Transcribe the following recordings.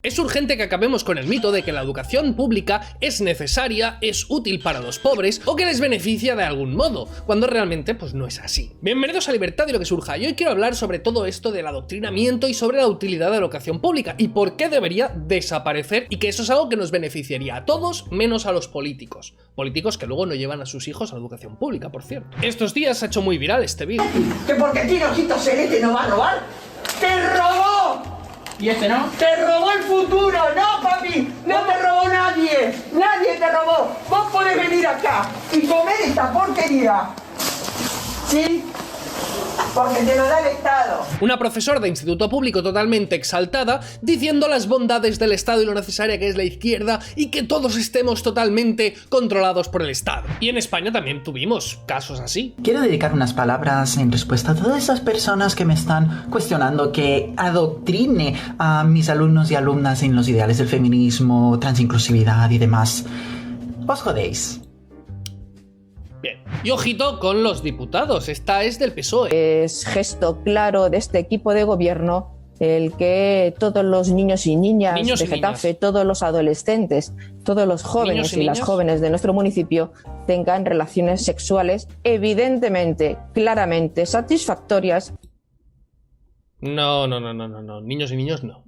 Es urgente que acabemos con el mito de que la educación pública es necesaria, es útil para los pobres o que les beneficia de algún modo, cuando realmente pues no es así. Bienvenidos a Libertad y lo que surja. Y hoy quiero hablar sobre todo esto del adoctrinamiento y sobre la utilidad de la educación pública y por qué debería desaparecer, y que eso es algo que nos beneficiaría a todos menos a los políticos. Políticos que luego no llevan a sus hijos a la educación pública, por cierto. Estos días se ha hecho muy viral este vídeo. ¿Que porque tiene ojitos celeste no va a robar? ¡Te robó! ¿Y este no? ¡Te robó el futuro! ¡No, papi! ¡No te robó nadie! ¡Nadie te robó! Vos podés venir acá y comer esta porquería. ¿Sí? Porque te lo da el Estado. Una profesora de instituto público totalmente exaltada, diciendo las bondades del Estado y lo necesaria que es la izquierda y que todos estemos totalmente controlados por el Estado. Y en España también tuvimos casos así. Quiero dedicar unas palabras en respuesta a todas esas personas que me están cuestionando que adoctrine a mis alumnos y alumnas en los ideales del feminismo, transinclusividad y demás. Os jodéis. Bien. Y ojito con los diputados, esta es del PSOE. Es gesto claro de este equipo de gobierno el que todos los niños y niñas de Getafe, todos los adolescentes, todos los jóvenes y las jóvenes de nuestro municipio tengan relaciones sexuales evidentemente, claramente satisfactorias. No, niños y niños no.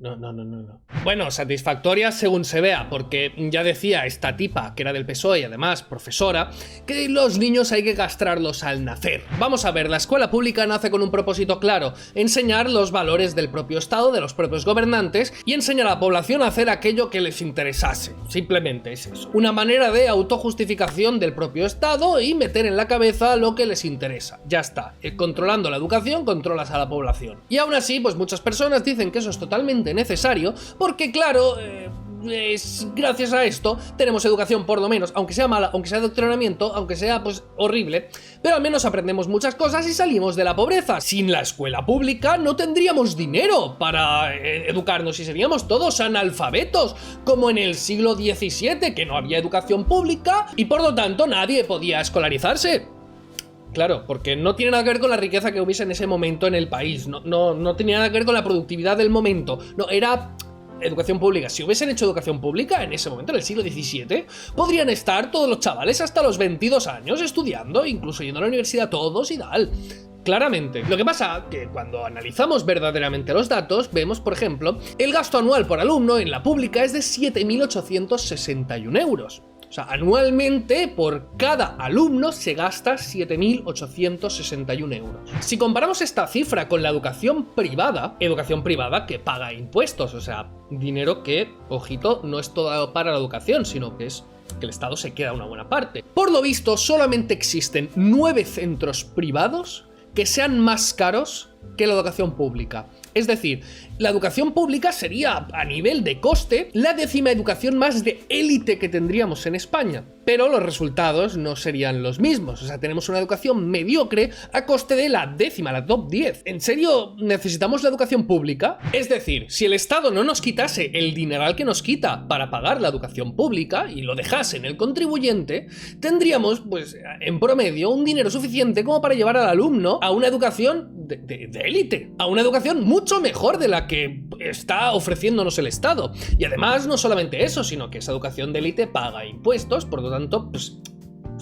Bueno, satisfactorias según se vea, porque ya decía esta tipa, que era del PSOE y además profesora, que los niños hay que castrarlos al nacer. Vamos a ver, la escuela pública nace con un propósito claro: enseñar los valores del propio Estado, de los propios gobernantes, y enseñar a la población a hacer aquello que les interesase. Simplemente es eso. Una manera de autojustificación del propio Estado y meter en la cabeza lo que les interesa. Ya está. Controlando la educación, controlas a la población. Y aún así, pues muchas personas dicen que eso es totalmente necesario porque, claro, gracias a esto tenemos educación, por lo menos, aunque sea mala, aunque sea adoctrinamiento, aunque sea pues horrible, pero al menos aprendemos muchas cosas y salimos de la pobreza. Sin la escuela pública no tendríamos dinero para educarnos y seríamos todos analfabetos, como en el siglo XVII, que no había educación pública y por lo tanto nadie podía escolarizarse. Claro, porque no tiene nada que ver con la riqueza que hubiese en ese momento en el país, no tenía nada que ver con la productividad del momento, no, era educación pública. Si hubiesen hecho educación pública en ese momento, en el siglo XVII, podrían estar todos los chavales hasta los 22 años estudiando, incluso yendo a la universidad todos y tal. Claramente. Lo que pasa que cuando analizamos verdaderamente los datos, vemos, por ejemplo, el gasto anual por alumno en la pública es de 7.861 euros. O sea, anualmente por cada alumno se gasta 7.861 euros. Si comparamos esta cifra con la educación privada que paga impuestos, o sea, dinero que, ojito, no es todo para la educación, sino que es que el Estado se queda una buena parte. Por lo visto, solamente existen 9 centros privados que sean más caros que la educación pública. Es decir, la educación pública sería, a nivel de coste, la 10ª educación más de élite que tendríamos en España. Pero los resultados no serían los mismos. O sea, tenemos una educación mediocre a coste de la 10ª, la top 10. ¿En serio necesitamos la educación pública? Es decir, si el Estado no nos quitase el dineral que nos quita para pagar la educación pública y lo dejase en el contribuyente, tendríamos, pues, en promedio, un dinero suficiente como para llevar al alumno a una educación de élite, a una educación mucho mejor de la que está ofreciéndonos el Estado. Y además, no solamente eso, sino que esa educación de élite paga impuestos, por lo tanto, pues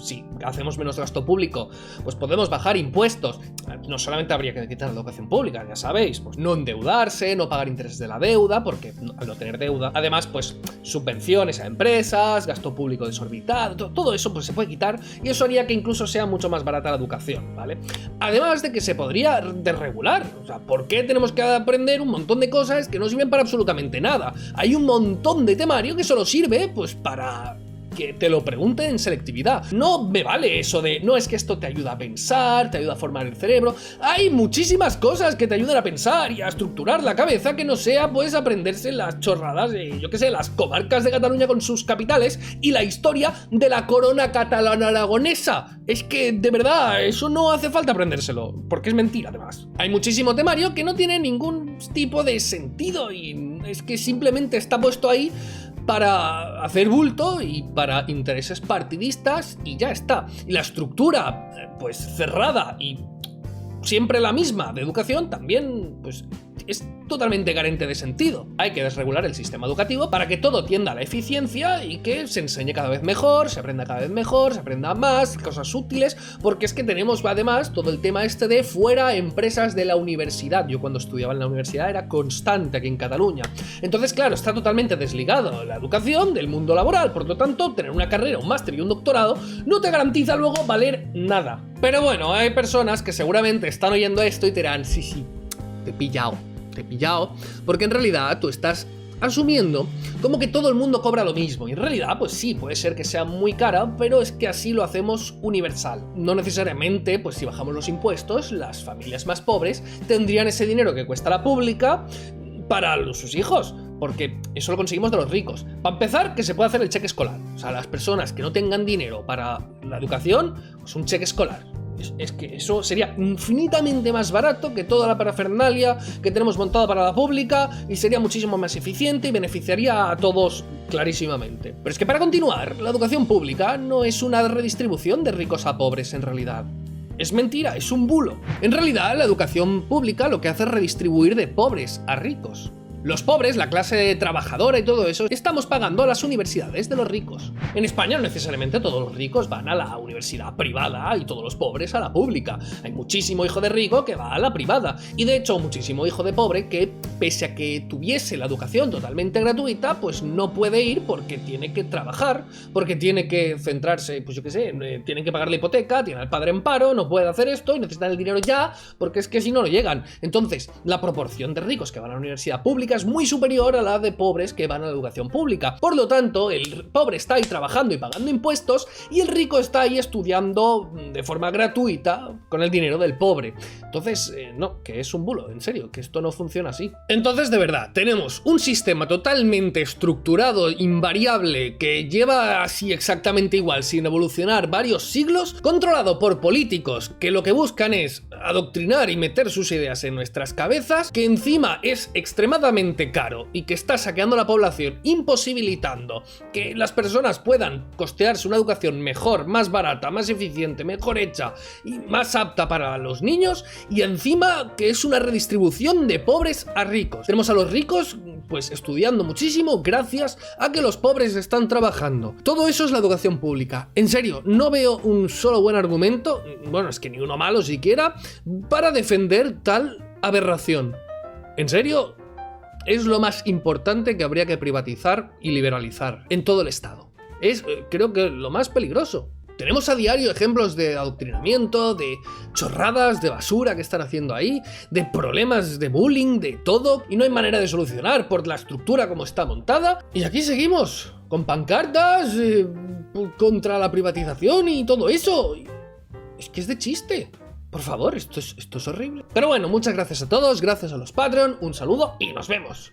si hacemos menos gasto público, pues podemos bajar impuestos. No solamente habría que quitar la educación pública, ya sabéis, pues no endeudarse, no pagar intereses de la deuda, porque al no tener deuda, además, pues subvenciones a empresas, gasto público desorbitado, todo eso pues se puede quitar y eso haría que incluso sea mucho más barata la educación, ¿vale? Además de que se podría desregular. O sea, ¿por qué tenemos que aprender un montón de cosas que no sirven para absolutamente nada? Hay un montón de temario que solo sirve, pues, para que te lo pregunten en selectividad. No me vale eso de, no, es que esto te ayuda a pensar, te ayuda a formar el cerebro. Hay muchísimas cosas que te ayudan a pensar y a estructurar la cabeza que no sea, pues, aprenderse las chorradas de, yo qué sé, las comarcas de Cataluña con sus capitales y la historia de la corona catalana-aragonesa. Es que, de verdad, eso no hace falta aprendérselo, porque es mentira, además. Hay muchísimo temario que no tiene ningún tipo de sentido y es que simplemente está puesto ahí para hacer bulto y para intereses partidistas y ya está. Y la estructura, pues cerrada y siempre la misma de educación, también, pues es totalmente carente de sentido. Hay que desregular el sistema educativo para que todo tienda a la eficiencia y que se enseñe cada vez mejor, se aprenda cada vez mejor, se aprenda más, cosas útiles, porque es que tenemos además todo el tema este de fuera empresas de la universidad. Yo cuando estudiaba en la universidad era constante aquí en Cataluña. Entonces, claro, está totalmente desligado la educación del mundo laboral, por lo tanto, tener una carrera, un máster y un doctorado no te garantiza luego valer nada. Pero bueno, hay personas que seguramente están oyendo esto y te dirán, sí, te he pillado, porque en realidad tú estás asumiendo como que todo el mundo cobra lo mismo, y en realidad pues sí, puede ser que sea muy cara, pero es que así lo hacemos universal. No necesariamente, pues si bajamos los impuestos, las familias más pobres tendrían ese dinero que cuesta la pública para sus hijos, porque eso lo conseguimos de los ricos. Para empezar, que se puede hacer el cheque escolar. O sea, las personas que no tengan dinero para la educación, pues un cheque escolar. Es que eso sería infinitamente más barato que toda la parafernalia que tenemos montada para la pública, y sería muchísimo más eficiente y beneficiaría a todos clarísimamente. Pero es que para continuar, la educación pública no es una redistribución de ricos a pobres en realidad. Es mentira, es un bulo. En realidad, la educación pública lo que hace es redistribuir de pobres a ricos. Los pobres, la clase trabajadora y todo eso, estamos pagando a las universidades de los ricos. En España no necesariamente todos los ricos van a la universidad privada y todos los pobres a la pública. Hay muchísimo hijo de rico que va a la privada, y de hecho muchísimo hijo de pobre que, pese a que tuviese la educación totalmente gratuita, pues no puede ir porque tiene que trabajar, porque tiene que centrarse, pues yo qué sé, tiene que pagar la hipoteca, tiene al padre en paro, no puede hacer esto y necesitan el dinero ya, porque es que si no, no llegan. Entonces, la proporción de ricos que van a la universidad pública es muy superior a la de pobres que van a la educación pública. Por lo tanto, el pobre está ahí trabajando y pagando impuestos, y el rico está ahí estudiando de forma gratuita con el dinero del pobre. Entonces, no, que es un bulo, en serio, que esto no funciona así. Entonces, de verdad, tenemos un sistema totalmente estructurado, invariable, que lleva así exactamente igual, sin evolucionar varios siglos, controlado por políticos que lo que buscan es adoctrinar y meter sus ideas en nuestras cabezas, que encima es extremadamente caro y que está saqueando a la población, imposibilitando que las personas puedan costearse una educación mejor, más barata, más eficiente, mejor hecha y más apta para los niños, y encima que es una redistribución de pobres a ricos. Tenemos a los ricos pues estudiando muchísimo gracias a que los pobres están trabajando. Todo eso es la educación pública. En serio, no veo un solo buen argumento, bueno, es que ni uno malo siquiera, para defender tal aberración. En serio, es lo más importante que habría que privatizar y liberalizar en todo el Estado. Es, creo que, lo más peligroso. Tenemos a diario ejemplos de adoctrinamiento, de chorradas, de basura que están haciendo ahí, de problemas de bullying, de todo, y no hay manera de solucionar por la estructura como está montada. Y aquí seguimos, con pancartas contra la privatización y todo eso. Es que es de chiste. Por favor, esto es horrible. Pero bueno, muchas gracias a todos, gracias a los Patreon, un saludo y nos vemos.